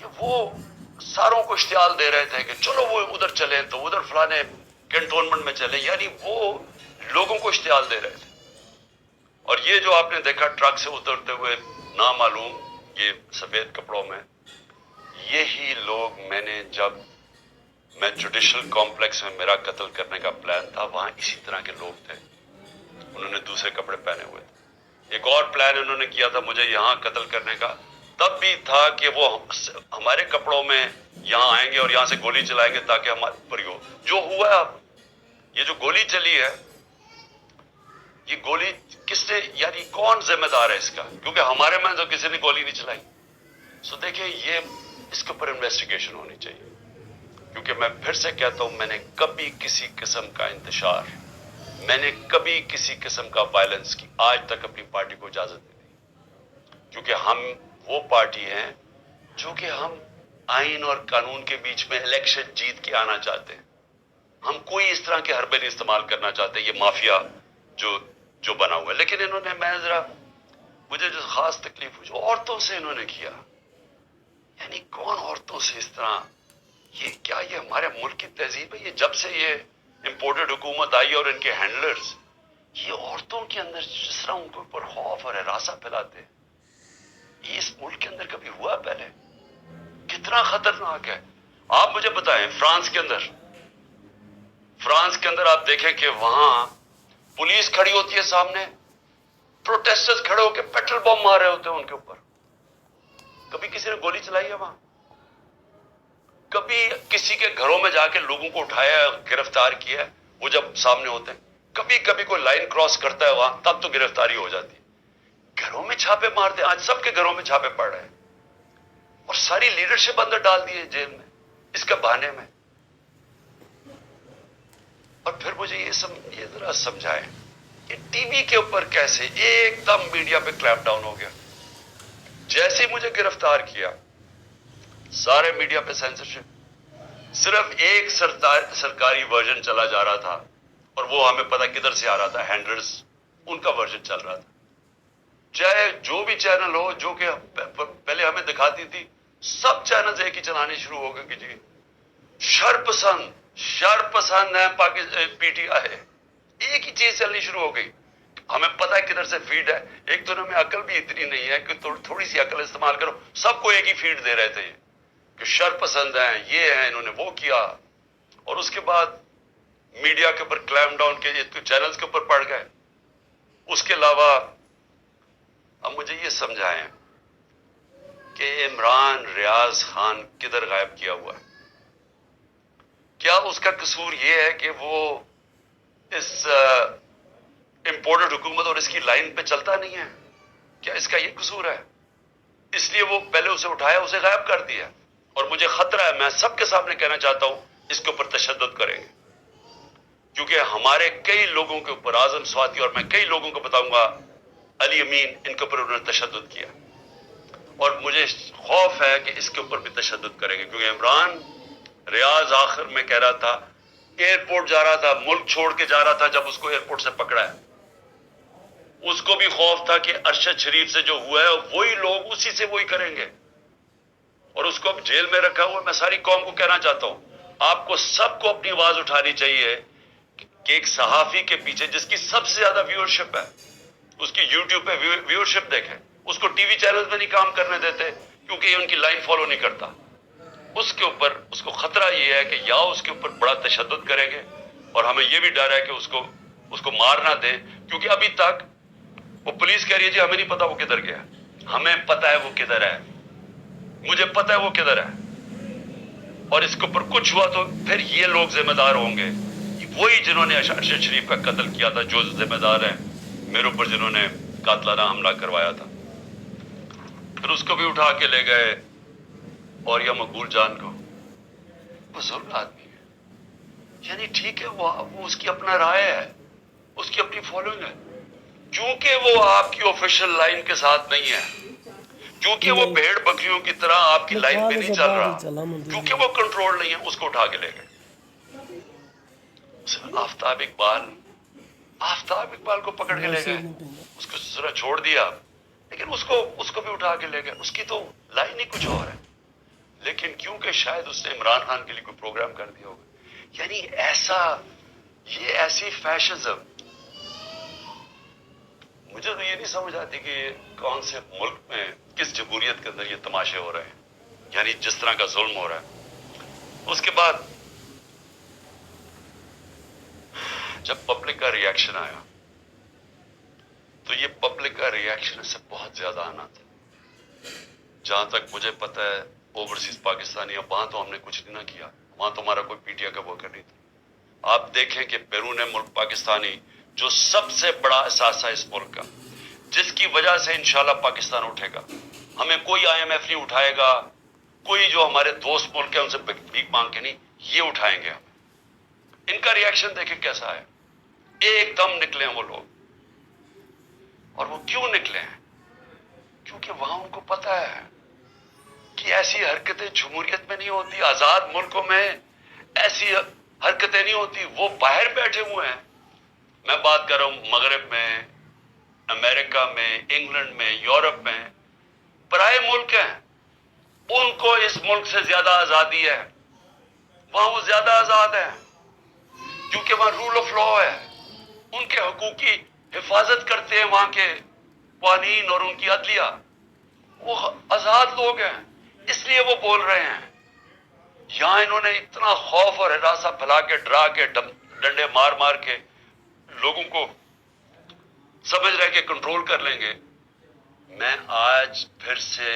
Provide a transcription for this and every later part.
کہ وہ ساروں کو اشتعال دے رہے تھے کہ چلو وہ ادھر چلے تو ادھر فلانے کنٹونمنٹ میں چلے، یعنی وہ لوگوں کو اشتعال دے رہے تھے۔ اور یہ جو آپ نے دیکھا ٹرک سے اترتے ہوئے نامعلوم یہ سفید کپڑوں میں، یہی لوگ جب میں جوڈیشل کمپلیکس میں میرا قتل کرنے کا پلان تھا، وہاں اسی طرح کے لوگ تھے، انہوں نے دوسرے کپڑے پہنے ہوئے تھے۔ ایک اور پلان انہوں نے کیا تھا مجھے یہاں قتل کرنے کا، تب بھی تھا کہ وہ ہمارے کپڑوں میں یہاں آئیں گے اور یہاں سے گولی چلائیں گے تاکہ ہمارے اوپر ہی ہو۔ جو ہوا ہے اب، یہ جو گولی چلی ہے، یہ گولی کس نے، یعنی کون ذمہ دار ہے اس کا؟ کیونکہ ہمارے میں تو کسی نے گولی نہیں چلائی۔ سو دیکھیں، یہ اس کے اوپر انویسٹیگیشن ہونی چاہیے، کیونکہ میں پھر سے کہتا ہوں، میں نے کبھی کسی قسم کا انتشار، میں نے کبھی کسی قسم کا وائلنس کی آج تک اپنی پارٹی کو اجازت نہیں دی، کیونکہ ہم وہ پارٹی ہیں جو کہ ہم آئین اور قانون کے بیچ میں الیکشن جیت کے آنا چاہتے ہیں۔ ہم کوئی اس طرح کے حربے نہیں استعمال کرنا چاہتے، یہ مافیا جو بنا ہوا ہے۔ لیکن انہوں نے، میں ذرا، مجھے جو خاص تکلیف ہوئی، جو عورتوں سے انہوں نے کیا، یعنی کون عورتوں سے اس طرح، یہ کیا یہ ہمارے ملک کی تہذیب ہے؟ یہ جب سے یہ امپورٹڈ حکومت آئی اور ان کے ہینڈلرز، یہ عورتوں کے اندر جس طرح ان کے اوپر خوف اور ہراساں پھیلاتے ہیں، یہ اس ملک کے اندر کبھی ہوا پہلے؟ کتنا خطرناک ہے۔ آپ مجھے بتائیں، فرانس کے اندر آپ دیکھیں کہ وہاں پولیس کھڑی ہوتی ہے سامنے، پروٹیسٹرز کھڑے ہو کے پیٹرول بم مار رہے ہوتے ہیں ان کے اوپر۔ کبھی کسی نے گولی چلائی ہے وہاں؟ کبھی کسی کے گھروں میں جا کے لوگوں کو اٹھایا، گرفتار کیا ہے وہ جب سامنے ہوتے ہیں؟ کبھی کبھی کوئی لائن کراس کرتا ہے وہاں، تب تو گرفتاری ہو جاتی ہے۔ گھروں میں چھاپے مارتے ہیں، آج سب کے گھروں میں چھاپے پڑ رہے ہیں، اور ساری لیڈرشپ اندر ڈال دی ہے جیل میں اس کے بہانے میں۔ اور پھر مجھے یہ ذرا سمجھائیں کہ ٹی وی کے اوپر کیسے ایک دم میڈیا پہ کلیپ ڈاؤن ہو گیا؟ جیسے ہی مجھے گرفتار کیا، سارے میڈیا پہ سینسرشپ، صرف ایک سرکاری ورژن چلا جا رہا تھا، اور وہ ہمیں پتہ کدھر سے آ رہا تھا، ہینڈلرز ان کا ورژن چل رہا تھا۔ چاہے جو بھی چینل ہو جو کہ پہلے ہمیں دکھاتی تھی، سب چینلز ایک ہی چلانے شروع ہو گئے کہ جی شر پسند ہے پی ٹی آئی، ایک ہی چیز چلنی شروع ہو گئی۔ ہمیں پتہ ہے کدھر سے فیڈ ہے، ایک تو ہمیں عقل بھی اتنی نہیں ہے کہ تھوڑی سی عقل استعمال کرو، سب کو ایک ہی فیڈ دے رہے تھے کہ شر پسند ہیں، یہ ہیں، انہوں نے وہ کیا۔ اور اس کے بعد میڈیا کے اوپر کلیم ڈاؤن کے چینلز کے اوپر پڑ گئے۔ اس کے علاوہ اب مجھے یہ سمجھائیں کہ عمران ریاض خان کدھر غائب کیا ہوا ہے؟ کیا اس کا قصور یہ ہے کہ وہ اس امپورٹڈ حکومت اور اس کی لائن پہ چلتا نہیں ہے؟ کیا اس کا یہ قصور ہے؟ اس لیے وہ پہلے اسے اٹھایا، اسے غائب کر دیا۔ اور مجھے خطرہ ہے، میں سب کے سامنے کہنا چاہتا ہوں، اس کے اوپر تشدد کریں گے، کیونکہ ہمارے کئی لوگوں کے اوپر، اعظم سواتی اور میں کئی لوگوں کو بتاؤں گا، علی امین، ان کے اوپر انہوں نے تشدد کیا، اور مجھے خوف ہے کہ اس کے اوپر بھی تشدد کریں گے، کیونکہ عمران ریاض آخر میں کہہ رہا تھا، ایئرپورٹ جا رہا تھا، ملک چھوڑ کے جا رہا تھا، جب اس کو ایئرپورٹ سے پکڑا ہے، اس کو بھی خوف تھا کہ ارشد شریف سے جو ہوا ہے وہی لوگ اسی سے وہی کریں گے، اور اس کو اب جیل میں رکھا ہوا۔ میں ساری قوم کو کہنا چاہتا ہوں، آپ کو سب کو اپنی آواز اٹھانی چاہیے کہ ایک صحافی کے پیچھے جس کی سب سے زیادہ ویورشپ ہے، اس کی یوٹیوب پہ ویورشپ دیکھیں، اس کو ٹی وی چینل پہ نہیں کام کرنے دیتے کیونکہ یہ ان کی لائن فالو نہیں کرتا۔ اس کے اوپر، اس کو خطرہ یہ ہے کہ یا اس کے اوپر بڑا تشدد کریں گے، اور ہمیں یہ بھی ڈر ہے کہ اس کو مار نہ دے، کیونکہ ابھی تک وہ پولیس کہہ رہی ہے جی ہمیں نہیں پتا وہ کدھر گیا، ہمیں پتا ہے وہ کدھر ہے، مجھے پتا ہے وہ کدھر ہے، اور اس کے اوپر کچھ ہوا تو پھر یہ لوگ ذمہ دار ہوں گے، وہی جنہوں نے ارشد شریف کا قتل کیا تھا، جو ذمہ دار ہیں میرے اوپر، جنہوں نے قاتلانہ حملہ کروایا تھا۔ پھر اس کو بھی اٹھا کے لے گئے، اور یا مقبول جان کو، بزرگ آدمی ہے، یعنی ٹھیک ہے، وہ اس کی اپنا رائے ہے، اس کی اپنی فالوئنگ ہے، کیونکہ وہ آپ کی آفیشیل لائن کے ساتھ نہیں ہے، کیونکہ وہ بھیڑ بکریوں کی طرح آپ کی لائن پہ نہیں چل رہا، کیونکہ وہ کنٹرول نہیں ہے، اس کو اٹھا کے لے گئے۔ آفتاب اقبال کو پکڑ کے لے گئے، اس کو ذرا چھوڑ دیا، لیکن اس کو بھی اٹھا کے لے گئے، اس کی تو لائن ہی کچھ اور ہے۔ لیکن کیونکہ شاید اس نے عمران خان کے لیے کوئی پروگرام کر دیا ہوگا، یعنی یہ ایسی فیشزم، مجھے تو یہ نہیں سمجھ آتی کہ یہ کون سے ملک میں، کس جمہوریت کے اندر یہ تماشے ہو رہے ہیں، یعنی جس طرح کا ظلم ہو رہا ہے۔ اس کے بعد جب پبلک کا ریئیکشن آیا تو یہ پبلک کا ریئیکشن اس سے بہت زیادہ آنا تھا۔ جہاں تک مجھے پتا ہے اوورسیز پاکستانی، اب وہاں تو ہم نے کچھ نہیں نہ کیا، وہاں تو ہمارا کوئی پی ٹی آئی کا وہ نہیں تھا۔ آپ دیکھیں کہ بیرون ملک پاکستانی جو سب سے بڑا اثاثہ اس ملک کا، جس کی وجہ سے انشاءاللہ پاکستان اٹھے گا، ہمیں کوئی آئی ایم ایف نہیں اٹھائے گا، کوئی جو ہمارے دوست ملک ہیں ان سے بھیک مانگ کے نہیں، یہ اٹھائیں گے ہم۔ ان کا ریئیکشن دیکھیں کیسا ہے، ایک دم نکلے ہیں وہ لوگ۔ اور وہ کیوں نکلے ہیں؟ کیونکہ وہاں ان کو پتا ہے کہ ایسی حرکتیں جمہوریت میں نہیں ہوتی، آزاد ملکوں میں ایسی حرکتیں نہیں ہوتی۔ وہ باہر بیٹھے ہوئے ہیں، میں بات کر رہا ہوں مغرب میں، امریکہ میں، انگلینڈ میں، یورپ میں، پرائے ملک ہیں، ان کو اس ملک سے زیادہ آزادی ہے، وہاں وہ زیادہ آزاد ہیں کیونکہ وہاں رول آف لا ہے، ان کے حقوق کی حفاظت کرتے ہیں وہاں کے قوانین اور ان کی عدلیہ، وہ آزاد لوگ ہیں، اس لیے وہ بول رہے ہیں۔ یہاں انہوں نے اتنا خوف اور ہراساں پھیلا کے، ڈرا کے، ڈنڈے مار مار کے لوگوں کو سمجھ رہے کہ کنٹرول کر لیں گے۔ میں آج پھر سے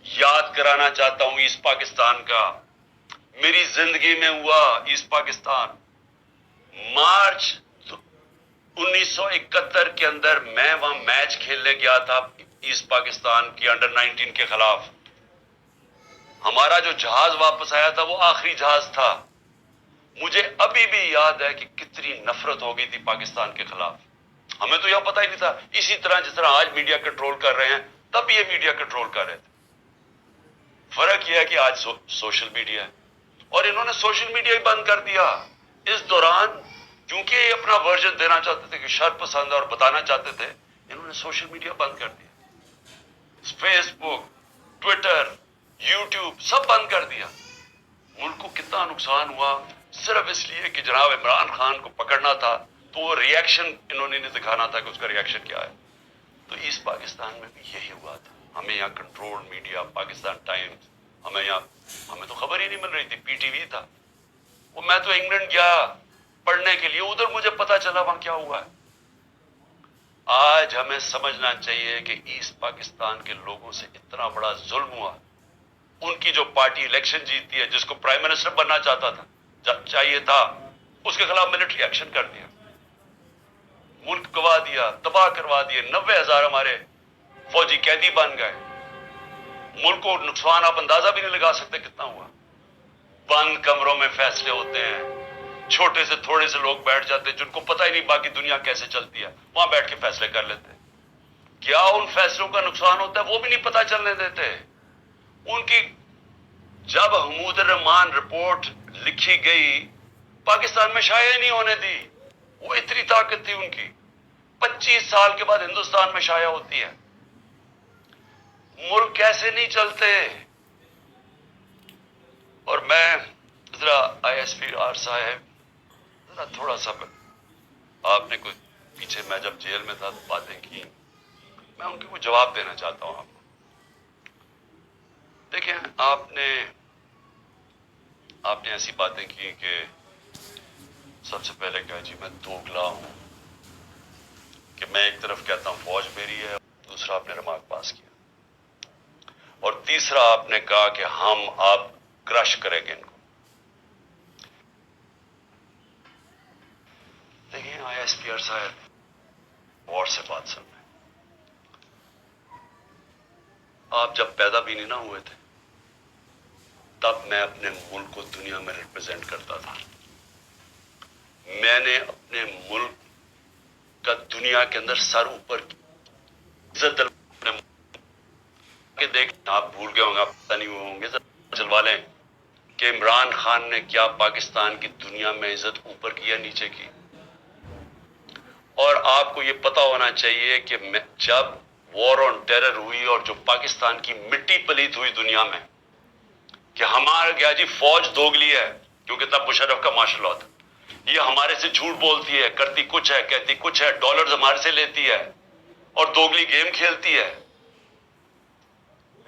یاد کرانا چاہتا ہوں ایسٹ پاکستان کا، میری زندگی میں ہوا ایسٹ پاکستان مارچ 1971 کے اندر، میں وہاں میچ کھیلنے گیا تھا ایسٹ پاکستان کی انڈر 19 کے خلاف۔ ہمارا جو جہاز واپس آیا تھا وہ آخری جہاز تھا۔ مجھے ابھی بھی یاد ہے کہ کتنی نفرت ہو گئی تھی پاکستان کے خلاف۔ ہمیں تو یہ پتہ ہی نہیں تھا، اسی طرح جس طرح آج میڈیا کنٹرول کر رہے ہیں تب یہ میڈیا کنٹرول کر رہے تھے۔ فرق یہ ہے کہ آج سوشل میڈیا ہے، اور انہوں نے سوشل میڈیا ہی بند کر دیا اس دوران، کیونکہ یہ اپنا ورژن دینا چاہتے تھے کہ شر پسند اور بتانا چاہتے تھے، انہوں نے سوشل میڈیا بند کر دیا، فیس بک، ٹویٹر، یوٹیوب سب بند کر دیا۔ ملک کو کتنا نقصان ہوا صرف اس لیے کہ جناب عمران خان کو پکڑنا تھا، تو وہ ریئیکشن انہوں نے نہیں دکھانا تھا کہ اس کا ریئیکشن کیا ہے۔ تو ایسٹ پاکستان میں بھی یہی ہوا تھا۔ ہمیں یہاں کنٹرول میڈیا، پاکستان ٹائمز، ہمیں تو خبر ہی نہیں مل رہی تھی، پی ٹی وی تھا۔ وہ میں تو انگلینڈ گیا پڑھنے کے لیے، ادھر مجھے پتا چلا وہاں کیا ہوا ہے۔ آج ہمیں سمجھنا چاہیے کہ ایسٹ پاکستان کے لوگوں سے اتنا بڑا ظلم ہوا، ان کی جو پارٹی الیکشن جیتی ہے، جس کو پرائم منسٹر بننا چاہتا تھا، چاہیے تھا، اس کے خلاف ملٹری ایکشن کر دیا، ملک گوا دیا، تباہ کروا دیے، 90,000 ہمارے فوجی قیدی بن گئے۔ ملک کو نقصان آپ اندازہ بھی نہیں لگا سکتے کتنا ہوا۔ بند کمروں میں فیصلے ہوتے ہیں، چھوٹے سے تھوڑے سے لوگ بیٹھ جاتے ہیں جن کو پتہ ہی نہیں باقی دنیا کیسے چلتی ہے، وہاں بیٹھ کے فیصلے کر لیتے ہیں۔ کیا ان فیصلوں کا نقصان ہوتا ہے وہ بھی نہیں پتہ چلنے دیتے۔ ان کی جب حمود الرحمان رپورٹ لکھی گئی، پاکستان میں شائع نہیں ہونے دی، وہ اتنی طاقت تھی ان کی۔ 25 سال کے بعد ہندوستان میں شائع ہوتی ہے۔ ملک کیسے نہیں چلتے؟ اور میں ذرا آئی ایس پی آر صاحب، ذرا تھوڑا سا، آپ نے کوئی پیچھے میں جب جیل میں تھا باتیں کی، میں ان کو جواب دینا چاہتا ہوں آپ کو۔ دیکھیں، آپ نے ایسی باتیں کی کہ سب سے پہلے کہا جی میں دوگلا ہوں، کہ میں ایک طرف کہتا ہوں فوج میری ہے، دوسرا آپ نے ریمارک پاس کیا، اور تیسرا آپ نے کہا کہ ہم آپ کرش کریں گے ان کو۔ دیکھیں آئی ایس پی آر صاحب، غور سے بات سن رہے ہیں، آپ جب پیدا بھی نہیں نہ ہوئے تھے تب میں اپنے ملک کو دنیا میں ریپرزینٹ کرتا تھا۔ میں نے اپنے ملک کا دنیا کے اندر سر اوپر عزت اپنے ملک کے دیکھ، آپ بھول گئے ہوں گے، آپ پتہ نہیں ہوئے ہوں گے، ذرا چلوا لیں کہ عمران خان نے کیا پاکستان کی دنیا میں عزت اوپر کی یا نیچے کی۔ اور آپ کو یہ پتا ہونا چاہیے کہ جب وار آن ٹیرر ہوئی اور جو پاکستان کی مٹی پلیت ہوئی دنیا میں، کہ ہمارا کیا جی فوج دوگلی ہے، کیونکہ تب مشرف کا مارشل لا تھا، یہ ہمارے سے جھوٹ بولتی ہے، کرتی کچھ ہے، کہتی کچھ ہے، ڈالرز ہمارے سے لیتی ہے اور دوگلی گیم کھیلتی ہے۔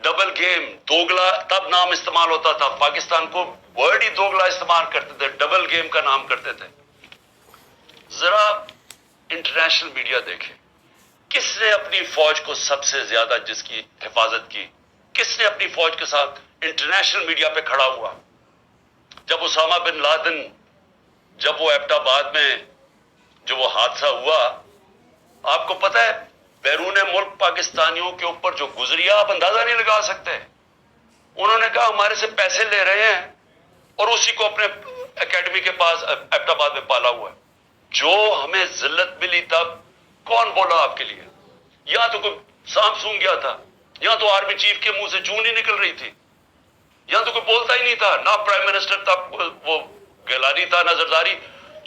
ڈبل گیم، دوگلا تب نام استعمال ہوتا تھا، پاکستان کو ورڈ ہی دوگلا استعمال کرتے تھے، ڈبل گیم کا نام کرتے تھے۔ ذرا انٹرنیشنل میڈیا دیکھیں، کس نے اپنی فوج کو سب سے زیادہ جس کی حفاظت کی، کس نے اپنی فوج کے ساتھ انٹرنیشنل میڈیا پہ کھڑا ہوا؟ جب اسامہ بن لادن، جب وہ ایبٹ آباد میں جو وہ حادثہ ہوا، آپ کو پتہ ہے بیرون ملک پاکستانیوں کے اوپر جو گزری، آپ اندازہ نہیں لگا سکتے۔ انہوں نے کہا ہمارے سے پیسے لے رہے ہیں اور اسی کو اپنے اکیڈمی کے پاس ایبٹ آباد میں پالا ہوا ہے۔ جو ہمیں ذلت ملی تب، کون بولا آپ کے لیے؟ یہاں تو کوئی سانپ سونگ گیا تھا، یہاں تو آرمی چیف کے منہ سے چون ہی نکل رہی تھی، یہاں تو کوئی بولتا ہی نہیں تھا، نہ پرائم منسٹر تھا، وہ گیلانی تھا، نہ زرداری۔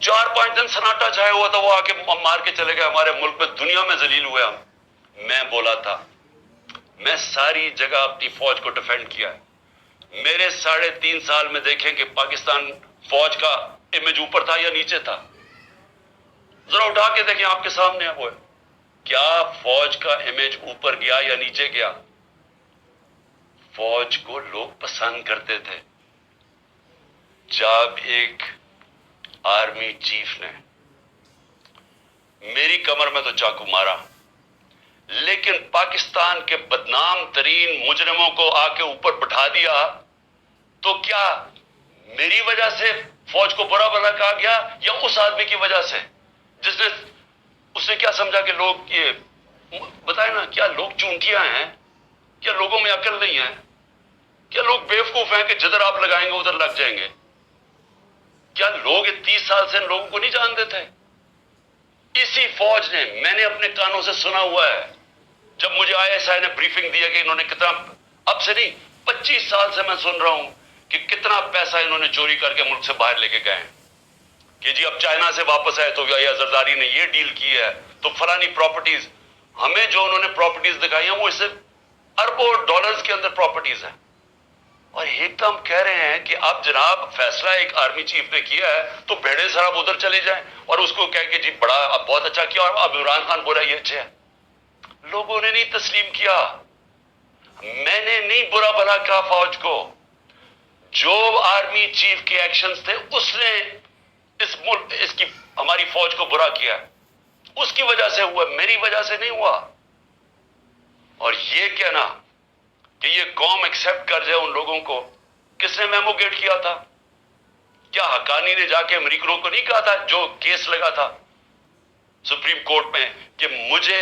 4-5 دن سناٹا چھایا ہوا تھا، وہ آ کے مار کے چلے گئے، ہمارے ملک میں دنیا میں ذلیل ہوئے ہم۔ میں بولا تھا، میں ساری جگہ اپنی فوج کو ڈیفینڈ کیا ہے۔ میرے 3.5 سال میں دیکھیں کہ پاکستان فوج کا امیج اوپر تھا یا نیچے تھا؟ ذرا اٹھا کے دیکھیں، آپ کے سامنے ہے وہ ہے۔ کیا فوج کا امیج اوپر گیا یا نیچے گیا؟ فوج کو لوگ پسند کرتے تھے۔ جب ایک آرمی چیف نے میری کمر میں تو چاقو مارا، لیکن پاکستان کے بدنام ترین مجرموں کو آ کے اوپر بٹھا دیا، تو کیا میری وجہ سے فوج کو برا بھلا کہا گیا یا اس آدمی کی وجہ سے جس نے، اس نے کیا سمجھا کہ لوگ یہ بتائیں نا، کیا لوگ چونٹیاں ہیں؟ کیا لوگوں میں عقل نہیں ہے؟ کیا لوگ بیوقوف ہیں کہ جدھر آپ لگائیں گے ادھر لگ جائیں گے؟ کیا لوگ 30 سال سے ان لوگوں کو نہیں جانتے تھے؟ اسی فوج نے، میں نے اپنے کانوں سے سنا ہوا ہے، جب مجھے ISI نے بریفنگ دیا کہ انہوں نے کتنا، اب سے نہیں 25 سال سے میں سن رہا ہوں کہ کتنا پیسہ انہوں نے چوری کر کے ملک سے باہر لے کے گئے ہیں، کہ جی اب چائنا سے واپس آئے تو یا زرداری نے یہ ڈیل کی ہے تو فلانی پراپرٹیز، ہمیں جو انہوں نے پراپرٹیز دکھائی ہیں وہ اس سے اربوں ڈالرز کے اندر پراپرٹیز ہیں، اور ایک تو ہم کہہ رہے ہیں کہ اب جناب فیصلہ ایک آرمی چیف نے کیا ہے تو بھیڑے صاحب ادھر چلے جائیں اور اس کو کہہ کے جی بڑا اب بہت اچھا کیا، اور اب عمران خان بولا یہ اچھا ہے۔ لوگوں نے نہیں تسلیم کیا، میں نے نہیں برا بھلا کہا فوج کو، جو آرمی چیف کے ایکشنز تھے اس نے اس ملک، اس کی ہماری فوج کو برا کیا، اس کی وجہ سے ہوا، میری وجہ سے نہیں ہوا۔ اور یہ کہنا کہ یہ قوم ایکسپٹ کر جائے ان لوگوں کو، کس نے میمو گیٹ کیا تھا؟ کیا حقانی نے جا کے امریکنوں کو نہیں کہا تھا جو کیس لگا تھا سپریم کورٹ میں کہ مجھے،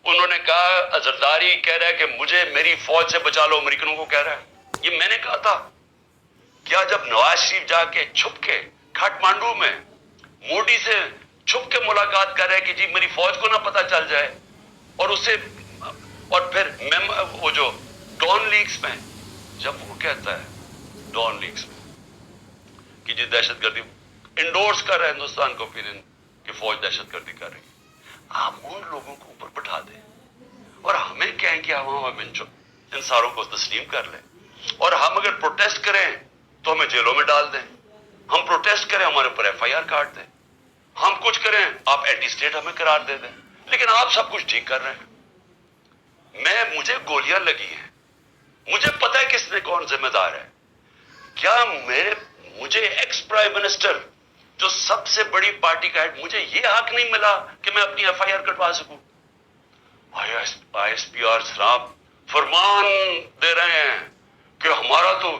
انہوں نے کہا زرداری کہہ رہا ہے کہ مجھے میری فوج سے بچا لو، امریکنوں کو کہہ رہا ہے، یہ میں نے کہا تھا؟ کیا جب نواز شریف جا کے چھپ کے کھاٹمانڈو میں مودی سے چھپ کے ملاقات کر رہے ہیں کہ جی میری فوج کو نہ پتہ چل جائے، اور اسے، اور پھر وہ جو ڈان لیگز میں جب وہ کہتا ہے ڈان لیگز میں کہ جی دہشت گردی انڈورس کر رہا ہے ہندوستان کو، پھر کہ فوج دہشت گردی کر رہی ہے، آپ ان لوگوں کو اوپر بٹھا دیں اور ہمیں کہیں کہ ہم ان ساروں کو تسلیم کر لیں، اور ہم اگر پروٹیسٹ کریں تو ہمیں جیلوں میں ڈال دیں، ہم پروٹیسٹ کریں ہمارے اوپر FIR کاٹ دیں، ہم کچھ کریں آپ اینٹی اسٹیٹ ہمیں قرار دے دیں، لیکن آپ سب کچھ ٹھیک کر رہے ہیں۔ مجھے گولیاں لگی ہیں، مجھے پتہ ہے کس نے کون ذمہ دار ہے۔ کیا مجھے ایکس پرائم منسٹر جو سب سے بڑی پارٹی کا ہیڈ، مجھے یہ حق نہیں ملا کہ میں اپنی FIR کٹوا سکوں؟ ISPR صاحب فرمان دے رہے ہیں کہ ہمارا تو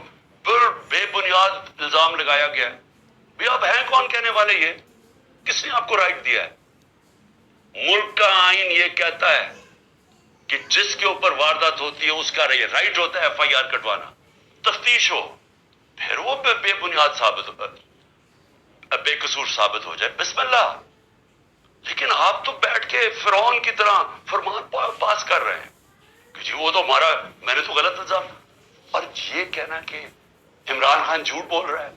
بے بنیاد الزام لگایا گیا ہے۔ بھی آپ ہیں کون کہنے والے؟ یہ کس نے آپ کو رائٹ دیا ہے؟ ملک کا آئین یہ کہتا ہے کہ جس کے اوپر واردات ہوتی ہے اس کا رائٹ ہوتا ہے FIR کٹوانا، تفتیش ہو، پھر وہ بے بنیاد ثابت ہو، بے قصور ثابت ہو جائے، بسم اللہ۔ لیکن آپ تو بیٹھ کے فرعون کی طرح فرمان پاس کر رہے ہیں کہ جی وہ تو ہمارا، میں نے تو غلط الزام، اور یہ کہنا کہ عمران خان جھوٹ بول رہا ہے۔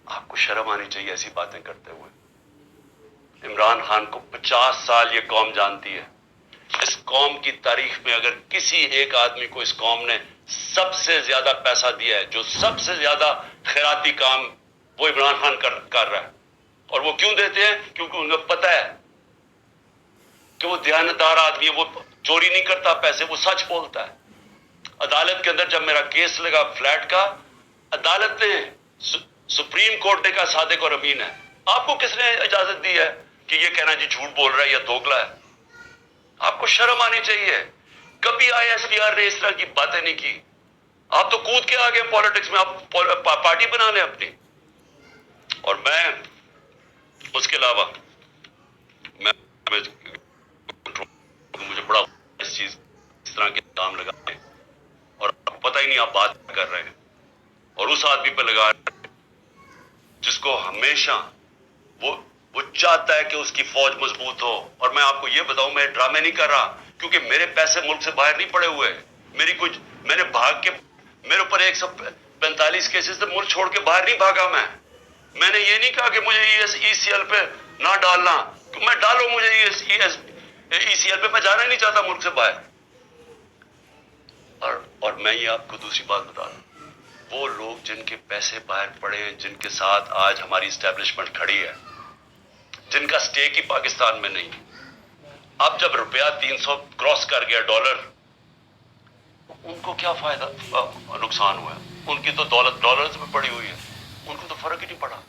آپ کو شرم آنی چاہیے ایسی باتیں کرتے ہوئے۔ عمران خان کو 50 سال یہ قوم جانتی ہے۔ اس قوم کی تاریخ میں اگر کسی ایک آدمی کو اس قوم نے سب سے زیادہ پیسہ دیا ہے، جو سب سے زیادہ خیراتی کام وہ عمران خان کر رہا ہے. اور وہ کیوں دیتے ہیں؟ کیونکہ انہیں پتہ ہے کہ وہ دیانتدار آدمی ہے، وہ چوری نہیں کرتا پیسے، وہ سچ بولتا ہے. عدالت کے اندر جب میرا کیس لگا فلیٹ کا، عدالت نے سپریم کورٹ نے کہا صادق اور امین ہے. آپ کو کس نے اجازت دی ہے کہ یہ کہنا جی جھوٹ بول رہا ہے یا دوگلا ہے؟ آپ کو شرم آنی چاہیے. کبھی آئی ایس پی آر نے اس طرح کی باتیں نہیں کی. آپ تو کود کے آگے پالیٹکس میں، آپ پارٹی بنا لیں اپنی. اور میں اس کے علاوہ مجھے بڑا اس چیز اس طرح کے کام لگانے، اور آپ کو پتہ ہی نہیں آپ بات کر رہے ہیں، اور اس آدمی پہ لگا رہے ہیں جس کو ہمیشہ وہ چاہتا ہے کہ اس کی فوج مضبوط ہو. اور میں آپ کو یہ بتاؤں، میں ڈرامے نہیں کر رہا، کیونکہ میرے پیسے ملک سے باہر نہیں پڑے ہوئے. میں نے بھاگ کے، میرے اوپر 145 کیسز سے ملک چھوڑ کے باہر نہیں بھاگا. میں نے یہ نہیں کہا کہ مجھے ای سی ایل پہ نہ ڈالنا، میں ڈالو مجھے ای سی ایل پہ، میں جانا نہیں چاہتا ملک سے باہر. اور میں یہ آپ کو دوسری بات بتا دوں، وہ لوگ جن کے پیسے باہر پڑے ہیں، جن کے ساتھ آج ہماری اسٹیبلشمنٹ کھڑی ہے، جن کا سٹیک ہی پاکستان میں نہیں، اب جب روپیہ 300 کراس کر گیا ڈالر، ان کو کیا فائدہ نقصان ہوا ہے؟ ان کی تو دولت ڈالرز میں پڑی ہوئی ہے، ان کو تو فرق ہی نہیں پڑا.